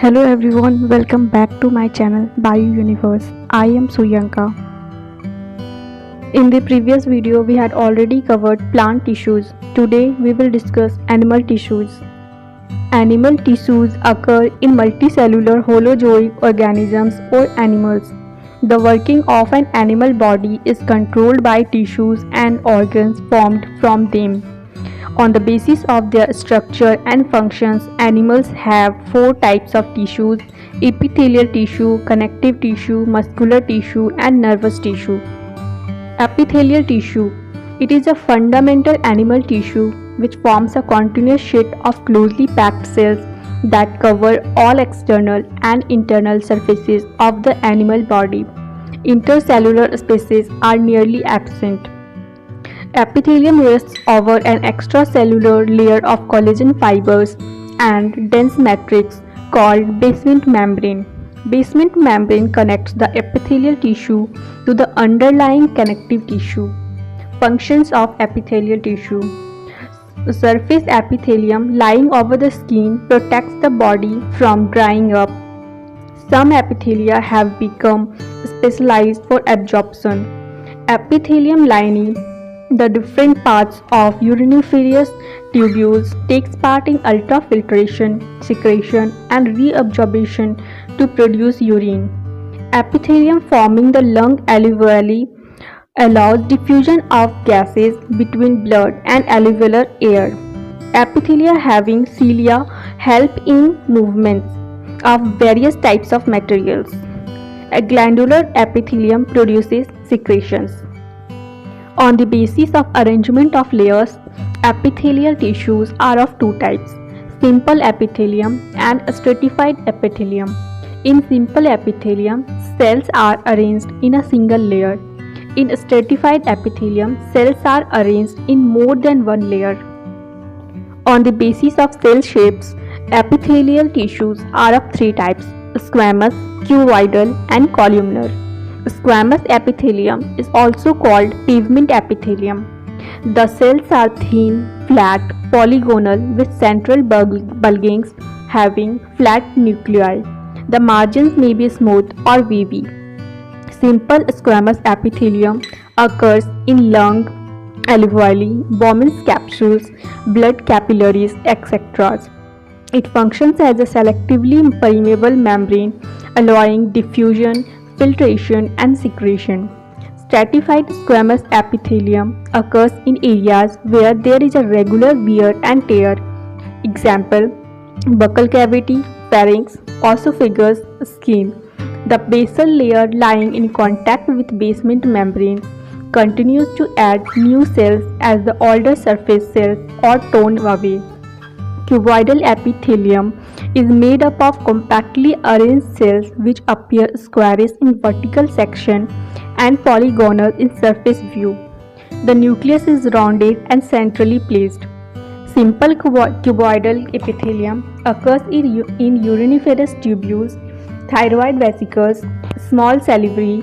Hello everyone, welcome back to my channel Bio Universe. I am Suyanka. In the previous video, we had already covered plant tissues. Today, we will discuss animal tissues. Animal tissues occur in multicellular holozoic organisms or animals. The working of an animal body is controlled by tissues and organs formed from them. On the basis of their structure and functions, animals have four types of tissues: epithelial tissue, connective tissue, muscular tissue, and nervous tissue. Epithelial tissue. It is a fundamental animal tissue which forms a continuous sheet of closely packed cells that cover all external and internal surfaces of the animal body. Intercellular spaces are nearly absent. Epithelium rests over an extracellular layer of collagen fibers and dense matrix called basement membrane. Basement membrane connects the epithelial tissue to the underlying connective tissue. Functions of epithelial tissue. Surface epithelium lying over the skin protects the body from drying up. Some epithelia have become specialized for absorption. Epithelium lining the different parts of uriniferous tubules takes part in ultrafiltration, secretion, and reabsorption to produce urine. Epithelium forming the lung alveoli allows diffusion of gases between blood and alveolar air. Epithelia having cilia help in movements of various types of materials. A glandular epithelium produces secretions. On the basis of arrangement of layers, epithelial tissues are of two types: simple epithelium and stratified epithelium. In simple epithelium, cells are arranged in a single layer. In stratified epithelium, cells are arranged in more than one layer. On the basis of cell shapes, epithelial tissues are of three types: squamous, cuboidal, and columnar. Squamous epithelium is also called pavement epithelium. The cells are thin, flat, polygonal with central bulgings having flat nuclei. The margins may be smooth or wavy. Simple squamous epithelium occurs in lung, alveoli, Bowman's capsules, blood capillaries, etc. It functions as a selectively permeable membrane, allowing diffusion, filtration, and secretion. Stratified squamous epithelium occurs in areas where there is a regular wear and tear. Example: buccal cavity, pharynx, esophagus, skin. The basal layer lying in contact with basement membrane continues to add new cells as the older surface cells are torn away. Cuboidal epithelium is made up of compactly arranged cells which appear squarish in vertical section and polygonal in surface view. The nucleus is rounded and centrally placed. Simple cuboidal epithelium occurs in uriniferous tubules, thyroid vesicles, small salivary,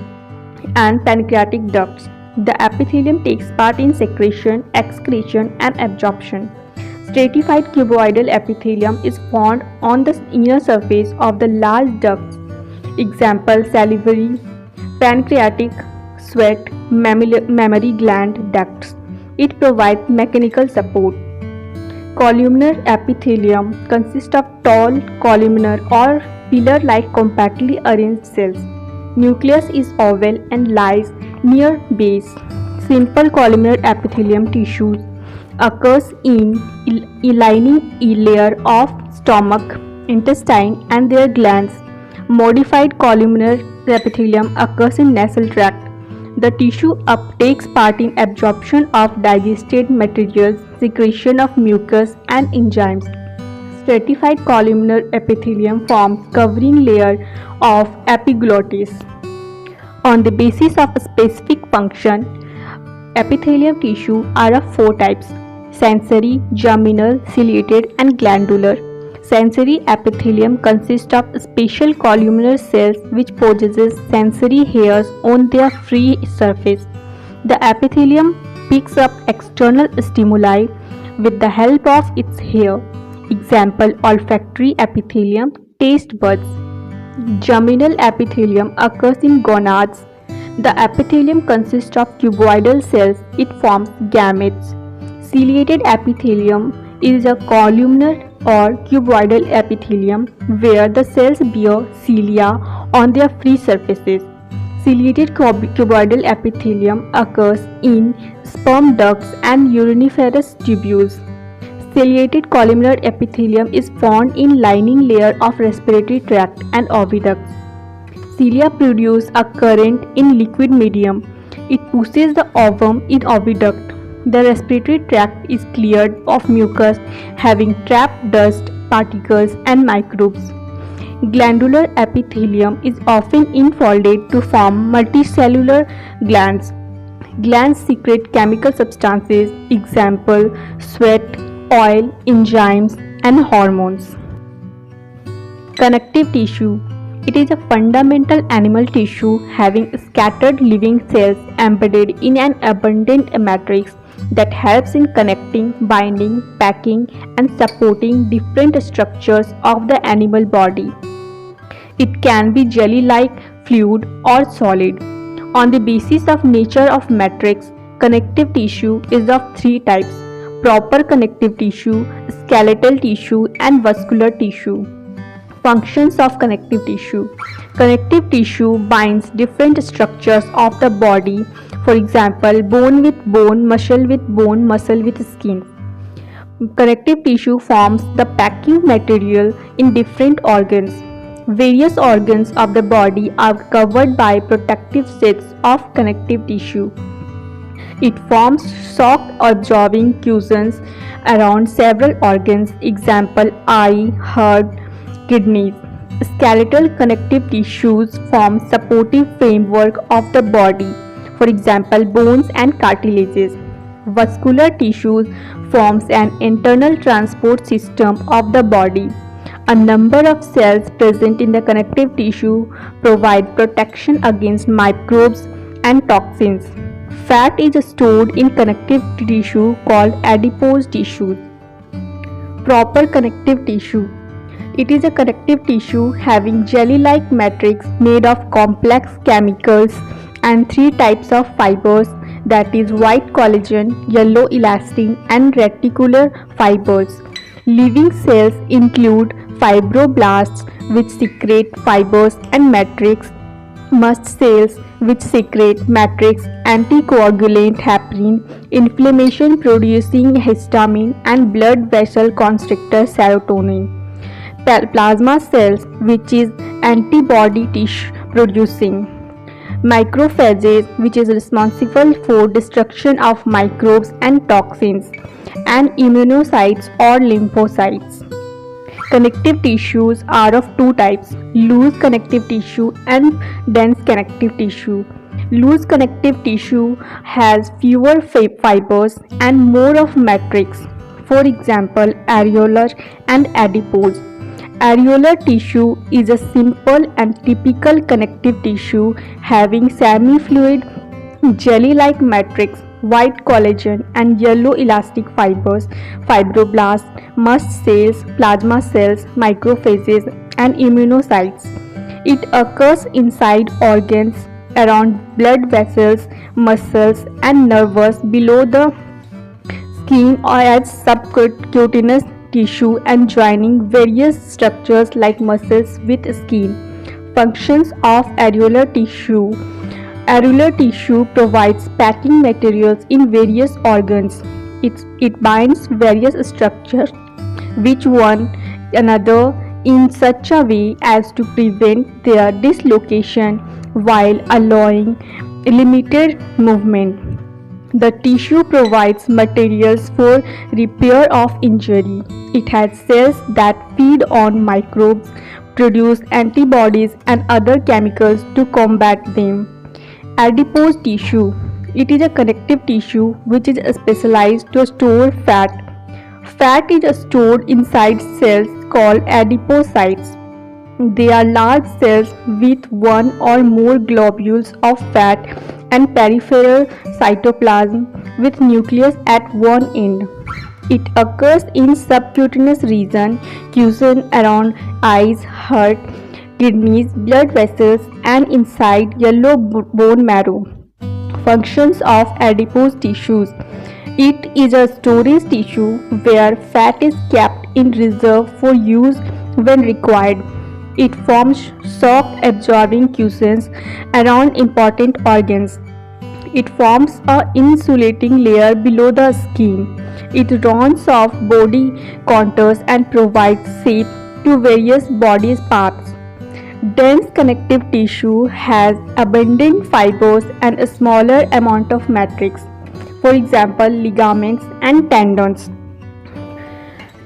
and pancreatic ducts. The epithelium takes part in secretion, excretion, and absorption. Stratified cuboidal epithelium is found on the inner surface of the large ducts. Example: salivary, pancreatic, sweat, mammary gland ducts. It provides mechanical support. Columnar epithelium consists of tall, columnar or pillar-like compactly arranged cells. Nucleus is oval and lies near base. Simple columnar epithelium tissues occurs in lining layer of stomach, intestine, and their glands. Modified columnar epithelium occurs in nasal tract. The tissue takes part in absorption of digested materials, secretion of mucus, and enzymes. Stratified columnar epithelium forms covering layer of epiglottis. On the basis of specific function, epithelial tissue are of four types: sensory, germinal, ciliated, and glandular. Sensory epithelium consists of special columnar cells which possesses sensory hairs on their free surface. The epithelium picks up external stimuli with the help of its hair. Example: olfactory epithelium taste buds. Germinal epithelium occurs in gonads. The epithelium consists of cuboidal cells. It forms gametes. Ciliated epithelium is a columnar or cuboidal epithelium where the cells bear cilia on their free surfaces. Ciliated cuboidal epithelium occurs in sperm ducts and uriniferous tubules. Ciliated columnar epithelium is found in lining layer of respiratory tract and oviducts. Cilia produce a current in liquid medium. It pushes the ovum in oviduct. The respiratory tract is cleared of mucus having trapped dust, particles and microbes. Glandular epithelium is often infolded to form multicellular glands. Glands secrete chemical substances, example, sweat, oil, enzymes, and hormones. Connective tissue. It is a fundamental animal tissue having scattered living cells embedded in an abundant matrix that helps in connecting, binding, packing, and supporting different structures of the animal body. It can be jelly-like, fluid, or solid. On the basis of nature of matrix, connective tissue is of three types: proper connective tissue, skeletal tissue, and muscular tissue. Functions of connective tissue. Connective tissue binds different structures of the body, for example, bone with bone, muscle with bone, muscle with skin. Connective tissue forms the packing material in different organs. Various organs of the body are covered by protective sheaths of connective tissue. It forms shock-absorbing cushions around several organs, example, eye, heart, kidneys. Skeletal connective tissues form supportive framework of the body, for example, bones and cartilages. Muscular tissues forms an internal transport system of the body. A number of cells present in the connective tissue provide protection against microbes and toxins. Fat is stored in connective tissue called adipose tissues. Proper connective tissue. It is a connective tissue having jelly-like matrix made of complex chemicals and three types of fibers, that is white collagen, yellow elastin, and reticular fibers. Living cells include fibroblasts, which secrete fibers and matrix, mast cells, which secrete matrix, anticoagulant heparin, inflammation producing histamine, and blood vessel constrictor serotonin. Plasma cells, which is antibody tissue producing. Macrophages, which is responsible for destruction of microbes and toxins, and immunocytes or lymphocytes. Connective tissues are of two types: loose connective tissue and dense connective tissue. Loose connective tissue has fewer fibers and more of matrix, for example, areolar and adipose. Areolar tissue is a simple and typical connective tissue having semi-fluid, jelly-like matrix, white collagen, and yellow elastic fibers, fibroblasts, mast cells, plasma cells, macrophages, and immunocytes. It occurs inside organs, around blood vessels, muscles, and nerves, below the skin or as subcutaneous tissue, and joining various structures like muscles with skin. Functions of areolar tissue. Areolar tissue provides packing materials in various organs. It binds various structures which one another in such a way as to prevent their dislocation while allowing limited movement. The tissue provides materials for repair of injury. It has cells that feed on microbes, produce antibodies and other chemicals to combat them. Adipose tissue. It is a connective tissue which is specialized to store fat. Fat is stored inside cells called adipocytes. They are large cells with one or more globules of fat and peripheral cytoplasm with nucleus at one end. It occurs in subcutaneous region, cushioned around eyes, heart, kidneys, blood vessels, and inside yellow bone marrow. Functions of adipose tissues. It is a storage tissue where fat is kept in reserve for use when required. It forms shock absorbing cushions around important organs. It forms a insulating layer below the skin. It rounds off body contours and provides shape to various body parts. Dense connective tissue has abundant fibers and a smaller amount of matrix, for example, ligaments and tendons.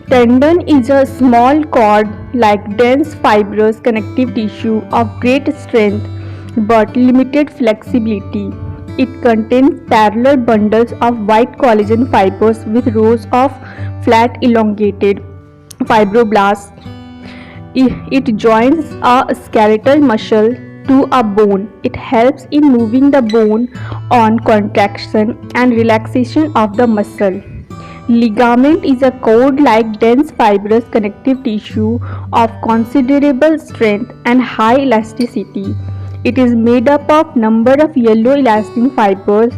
Tendon is a small cord-like dense fibrous connective tissue of great strength but limited flexibility. It contains parallel bundles of white collagen fibers with rows of flat elongated fibroblasts. It joins a skeletal muscle to a bone. It helps in moving the bone on contraction and relaxation of the muscle. Ligament is a cord-like dense fibrous connective tissue of considerable strength and high elasticity. It is made up of number of yellow elastin fibers,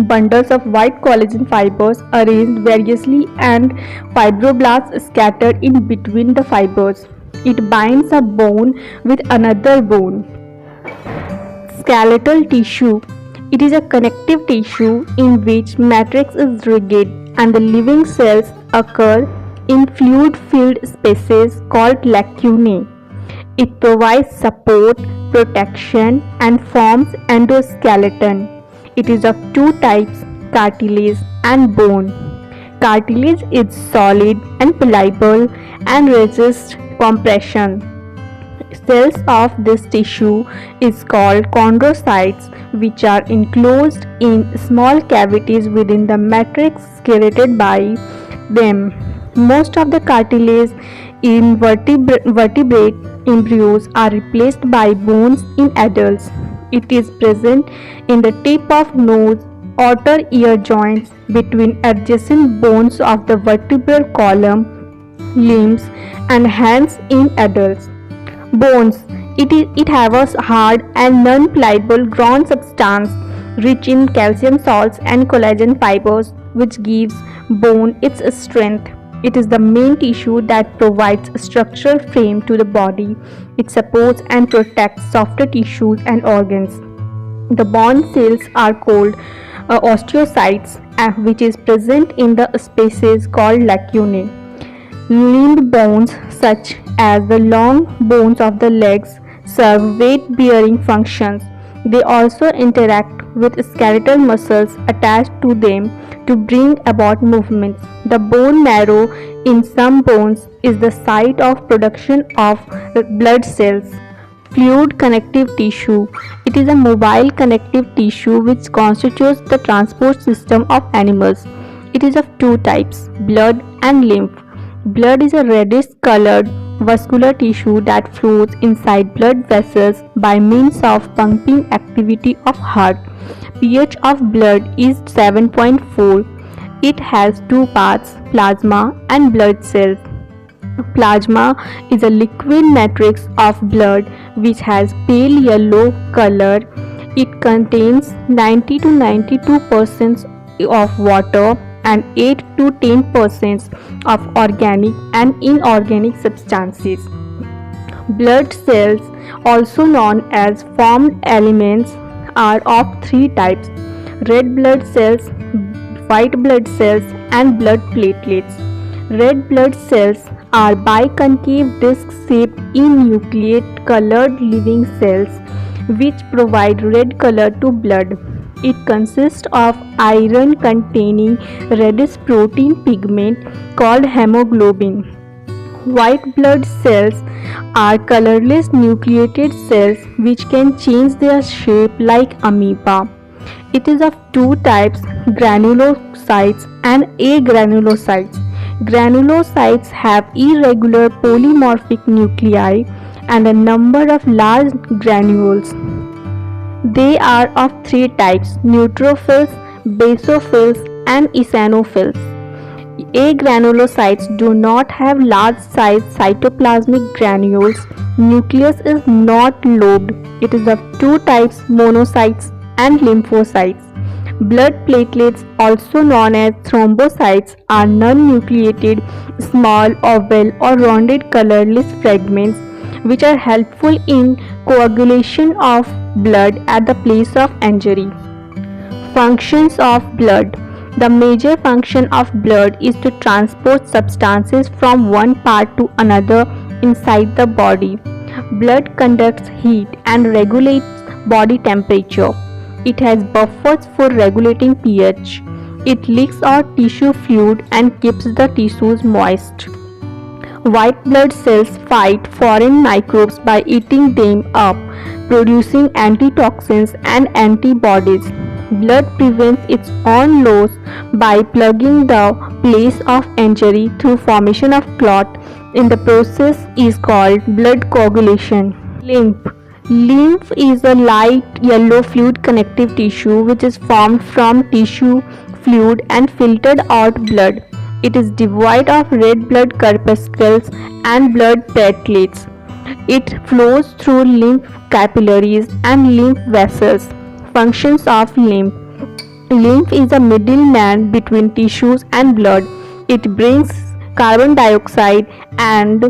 bundles of white collagen fibers arranged variously and fibroblasts scattered in between the fibers. It binds a bone with another bone. Skeletal tissue. It is a connective tissue in which matrix is rigid and the living cells occur in fluid-filled spaces called lacunae. It provides support, protection, and forms endoskeleton. It is of two types, cartilage and bone. Cartilage is solid and pliable and resists compression. Cells of this tissue is called chondrocytes, which are enclosed in small cavities within the matrix secreted by them. Most of the cartilage in vertebrate embryos are replaced by bones in adults. It is present in the tip of nose, outer ear joints, between adjacent bones of the vertebral column, limbs, and hands in adults. Bones. It has a hard and non-pliable ground substance rich in calcium salts and collagen fibers, which gives bone its strength. It is the main tissue that provides a structural frame to the body. It supports and protects softer tissues and organs. The bone cells are called osteocytes, which is present in the spaces called lacunae. Limb bones, such as the long bones of the legs, serve weight-bearing functions. They also interact with skeletal muscles attached to them to bring about movements. The bone marrow in some bones is the site of production of blood cells. Fluid connective tissue. It is a mobile connective tissue which constitutes the transport system of animals. It is of two types, blood and lymph. Blood is a reddish-colored vascular tissue that flows inside blood vessels by means of pumping activity of heart. pH of blood is 7.4. It has two parts, plasma and blood cells. Plasma is a liquid matrix of blood which has pale yellow color. It contains 90 to 92% of water and 8 to 10% of organic and inorganic substances. Blood cells, also known as formed elements, are of three types: red blood cells, white blood cells, and blood platelets. Red blood cells are biconcave disc-shaped enucleate colored living cells which provide red color to blood. It consists of iron-containing reddish protein pigment called hemoglobin. White blood cells are colorless nucleated cells which can change their shape like amoeba. It is of two types, granulocytes and agranulocytes. Granulocytes have irregular polymorphic nuclei and a number of large granules. They are of three types, neutrophils, basophils, and eosinophils. Agranulocytes do not have large-sized cytoplasmic granules. Nucleus is not lobed. It is of two types, monocytes and lymphocytes. Blood platelets, also known as thrombocytes, are non-nucleated, small, oval or rounded colorless fragments which are helpful in coagulation of blood at the place of injury. Functions of blood. The major function of blood is to transport substances from one part to another inside the body. Blood conducts heat and regulates body temperature. It has buffers for regulating pH. It leaks out tissue fluid and keeps the tissues moist. White blood cells fight foreign microbes by eating them up, producing antitoxins and antibodies. Blood prevents its own loss by plugging the place of injury through formation of clot. In the process is called blood coagulation. Lymph. Lymph is a light yellow fluid connective tissue which is formed from tissue fluid and filtered out blood. It is devoid of red blood corpuscles and blood platelets. It flows through lymph capillaries and lymph vessels. Functions of lymph. Lymph is a middleman between tissues and blood. It brings carbon dioxide and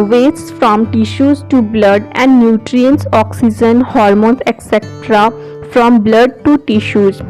waste from tissues to blood and nutrients, oxygen, hormones, etc. from blood to tissues.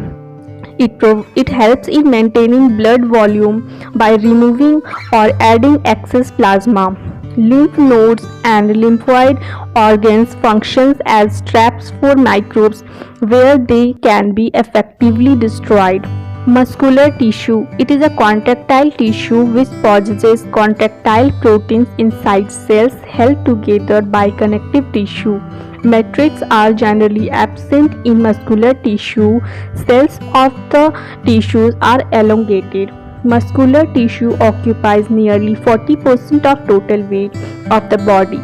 It helps in maintaining blood volume by removing or adding excess plasma. Lymph nodes and lymphoid organs functions as traps for microbes where they can be effectively destroyed. Muscular tissue. It is a contractile tissue which possesses contractile proteins inside cells held together by connective tissue. Matrix are generally absent in muscular tissue. Cells of the tissues are elongated. Muscular tissue occupies nearly 40% of total weight of the body.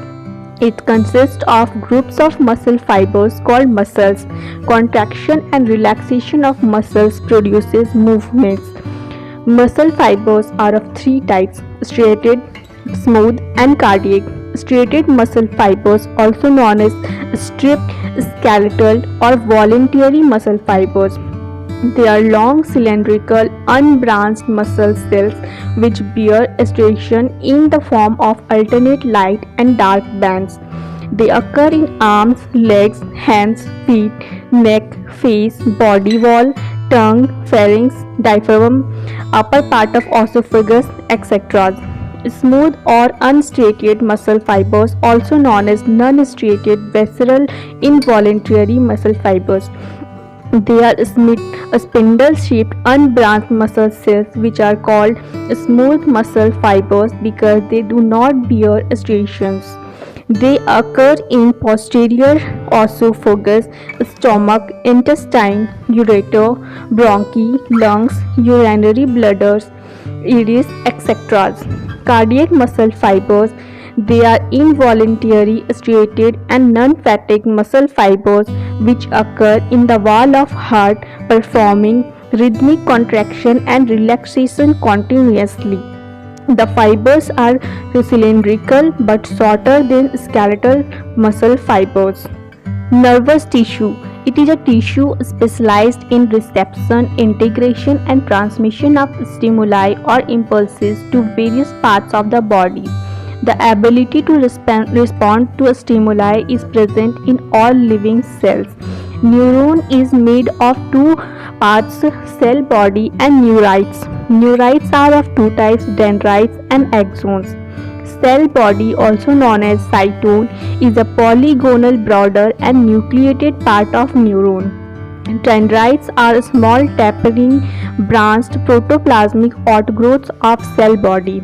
It consists of groups of muscle fibers called muscles. Contraction and relaxation of muscles produces movements. Muscle fibers are of three types: straited, smooth, and cardiac. Straited muscle fibers, also known as stripped, skeletal, or voluntary muscle fibers. They are long, cylindrical, unbranched muscle cells which bear striation in the form of alternate light and dark bands. They occur in arms, legs, hands, feet, neck, face, body wall, tongue, pharynx, diaphragm, upper part of esophagus, etc. Smooth or unstriated muscle fibers, also known as non-striated visceral involuntary muscle fibers. They are spindle-shaped unbranched muscle cells which are called smooth muscle fibers because they do not bear striations. They occur in posterior esophagus, stomach, intestine, ureter, bronchi, lungs, urinary bladders, iris, etc. Cardiac muscle fibers. They are involuntary, striated and non-fatigue muscle fibers which occur in the wall of heart, performing rhythmic contraction and relaxation continuously. The fibers are cylindrical but shorter than skeletal muscle fibers. Nervous tissue. It is a tissue specialized in reception, integration and transmission of stimuli or impulses to various parts of the body. The ability to respond to a stimuli is present in all living cells. Neuron is made of two parts, cell body and neurites. Neurites are of two types, dendrites and axons. Cell body, also known as cytone, is a polygonal border and nucleated part of neuron. Dendrites are small tapering branched protoplasmic outgrowths of cell body.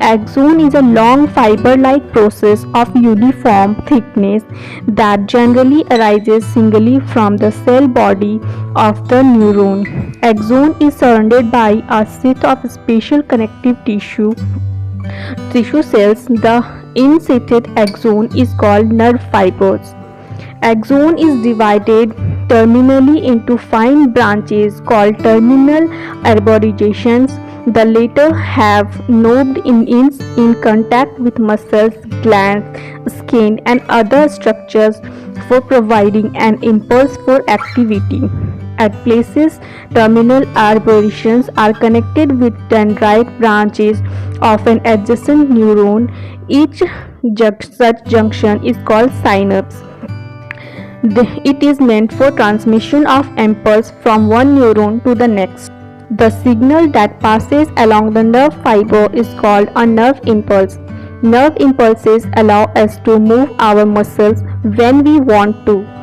Axon is a long fiber-like process of uniform thickness that generally arises singly from the cell body of the neuron. Axon is surrounded by a sheath of special connective tissue cells. The insulated axon is called nerve fibers. Axon is divided terminally into fine branches called terminal arborizations. The latter have nobed in contact with muscles, glands, skin, and other structures for providing an impulse for activity. At places, terminal arborations are connected with dendrite branches of an adjacent neuron. Each such junction is called synapse. It is meant for transmission of impulse from one neuron to the next. The signal that passes along the nerve fiber is called a nerve impulse. Nerve impulses allow us to move our muscles when we want to.